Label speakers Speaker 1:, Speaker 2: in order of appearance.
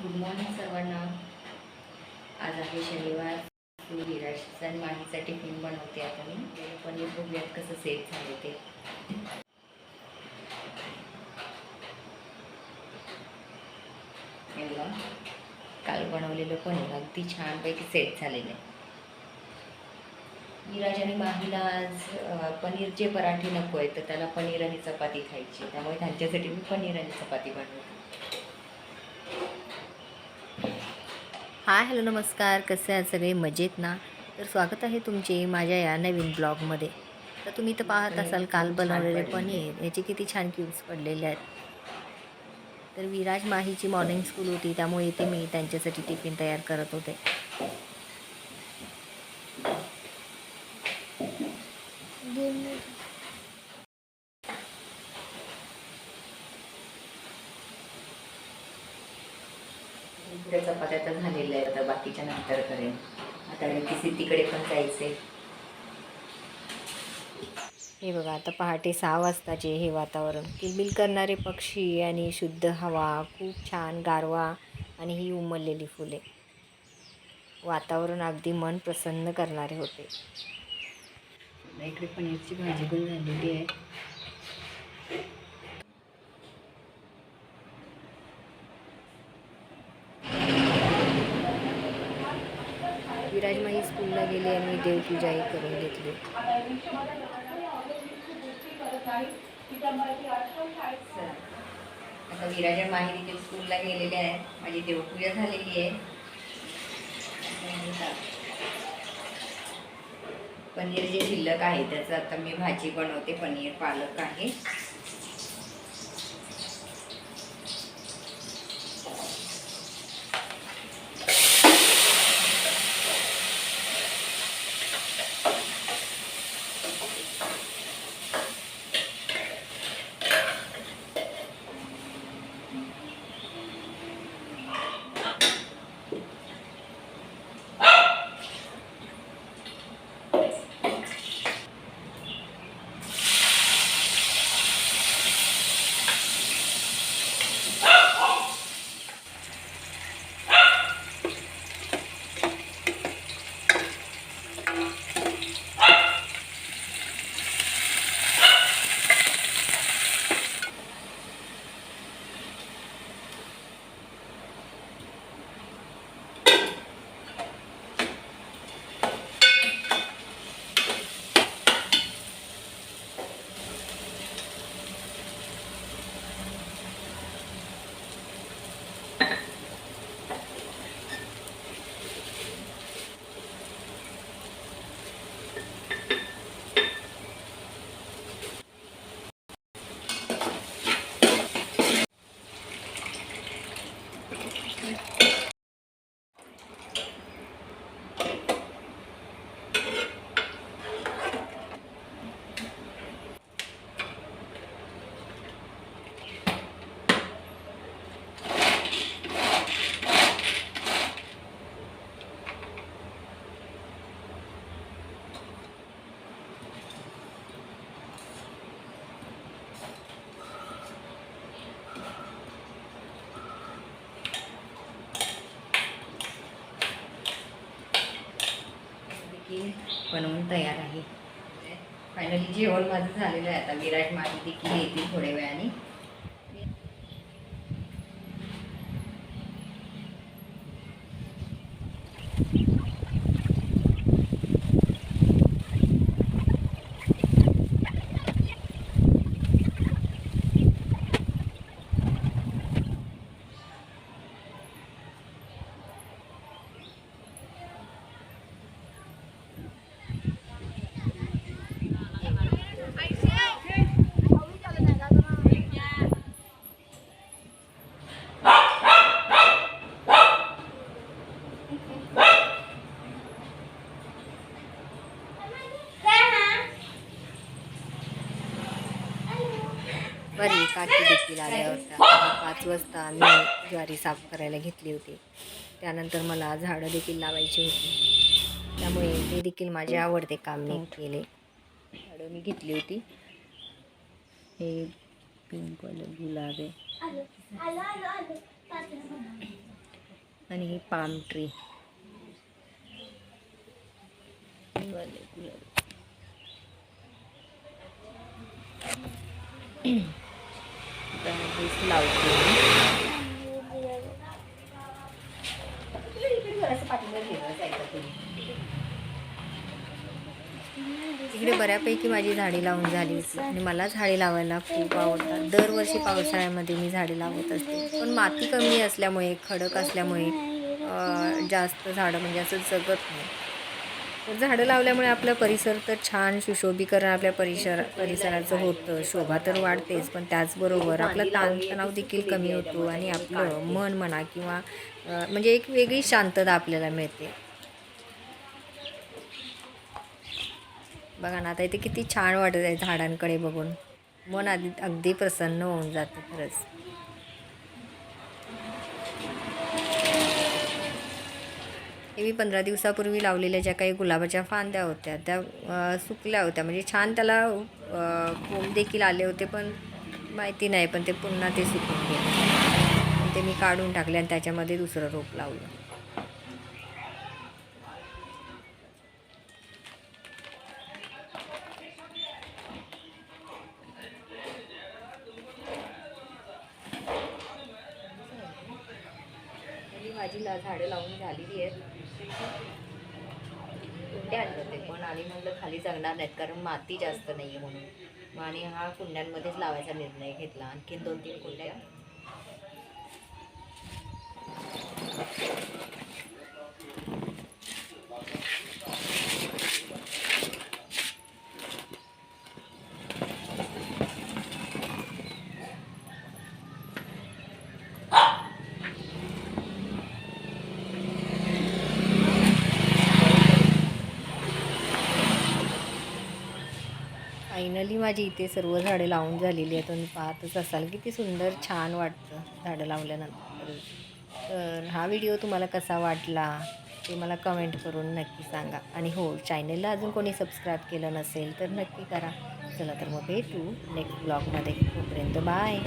Speaker 1: Good morning सर्वांना. आज आहे शनिवार. मी विराजचा आणि माहीचा टिफिन बनवते. आता मी पनीर बघूयात कसं सेट झाले ते. याला काल बनवलेलं पनीर अगदी छानपैकी सेट झालेलं आहे. विराज आणि माहीला आज पनीरचे पराठे नको आहेत, तर त्याला पनीर आणि चपाती खायची, त्यामुळे त्यांच्यासाठी मी पनीर आणि चपाती बनवते. हाय, हॅलो, नमस्कार. कसे आहात सगळे? मजेत ना? तर स्वागत आहे तुमचे माझ्या या नवीन ब्लॉगमध्ये. तर तुम्ही तर पाहत असाल काल बनवलेले पनीर, याचे किती छान क्यूब्स पडलेले आहेत. तर विराज माहीची मॉर्निंग स्कूल होती, त्यामुळे इथे मी त्यांच्यासाठी टिफिन तयार करत होते. इकडे चपात्या तर झालेल्या आहेत, आता बाकीच्या नंतर करेन. आता मी तिकडे पण जायचे. हे बघा, आता पहाटे 6 वाजताचे हे वातावरण, किलबिल करणारे पक्षी आणि शुद्ध हवा, खूप छान गारवा आणि ही उमललेली फुले. वातावरण अगदी मन प्रसन्न करणारे होते. इकडे पनीरची भाजी पण झालेली आहे. विराज माही स्कूलला गेले आणि देवपूजाही करून घेतली. आता विराज आणि माही तिथे स्कूलला गेलेले आहे. माझी देवपूजा झालेली आहे. पनीर जे शिल्लक आहे त्याचं आता मी भाजी बनवते. पनीर पालक आहे. बनवून तयार आहे. फायनली जेवण माझं झालेलं आहे. आता विराज माही देखील येतील थोड्या वेळाने. बरी काकी देखील आल्या होत्या. 5 वाजता मी ज्वारी साफ करायला घेतली होती. त्यानंतर मला झाडं देखील लावायची होती, त्यामुळे ते देखील माझे आवडते काम मी केले. झाडं मी घेतली होती. हे पिंक वालं गुलाब आहे. आणि ही पाम ट्री लावते. इकडे बऱ्यापैकी माझी झाडी लावून झाली होती आणि मला झाडे लावायला खूप आवडतात. दरवर्षी पावसाळ्यामध्ये मी झाडे लावत असते, पण माती कमी असल्यामुळे, खडक असल्यामुळे जास्त झाडं म्हणजे असं जगत नाही. तर झाडं लावल्यामुळे आपला परिसर तर छान सुशोभीकरण आपल्या परिसराचं होतं. शोभा तर वाढतेच, पण त्याचबरोबर आपला ताणतणाव देखील कमी होतो आणि आपलं मन म्हणा किंवा म्हणजे एक वेगळी शांतता आपल्याला मिळते. बघा ना, आता इथे किती छान वाटत आहे झाडांकडे बघून. मन अगदी प्रसन्न होऊन जातं खरंच. हे मी 15 दिवसापूर्वी लावलेल्या ज्या काही गुलाबाच्या फांद्या होत्या त्या सुकल्या होत्या. म्हणजे छान त्याला कोंब देखील आले होते, पण माहिती नाही, पण ते पुन्हा ते सुकून गेले. ते मी काढून टाकले आणि त्याच्यामध्ये दुसरं रोप लावलं. माझी झाडं लावून झालेली आहेत. कुंड्या आणले होते पण आणि म्हणलं खाली जगणार नाहीत कारण माती जास्त नाही आहे म्हणून. मग आणि हा कुंड्यांमध्येच लावायचा निर्णय घेतला. आणखीन 2-3 कुंड्या फायनली माझी इथे सर्व झाडे लावून झालेली आहेत. तुम्ही पाहतच असाल किती सुंदर छान वाटतं झाडं लावल्यानंतर. तर हा व्हिडिओ तुम्हाला कसा वाटला ते मला कमेंट करून नक्की सांगा. आणि हो, चॅनलला अजून कोणी सबस्क्राईब केलं नसेल तर नक्की करा. चला तर मग भेटू नेक्स्ट ब्लॉगमध्ये. तोपर्यंत बाय.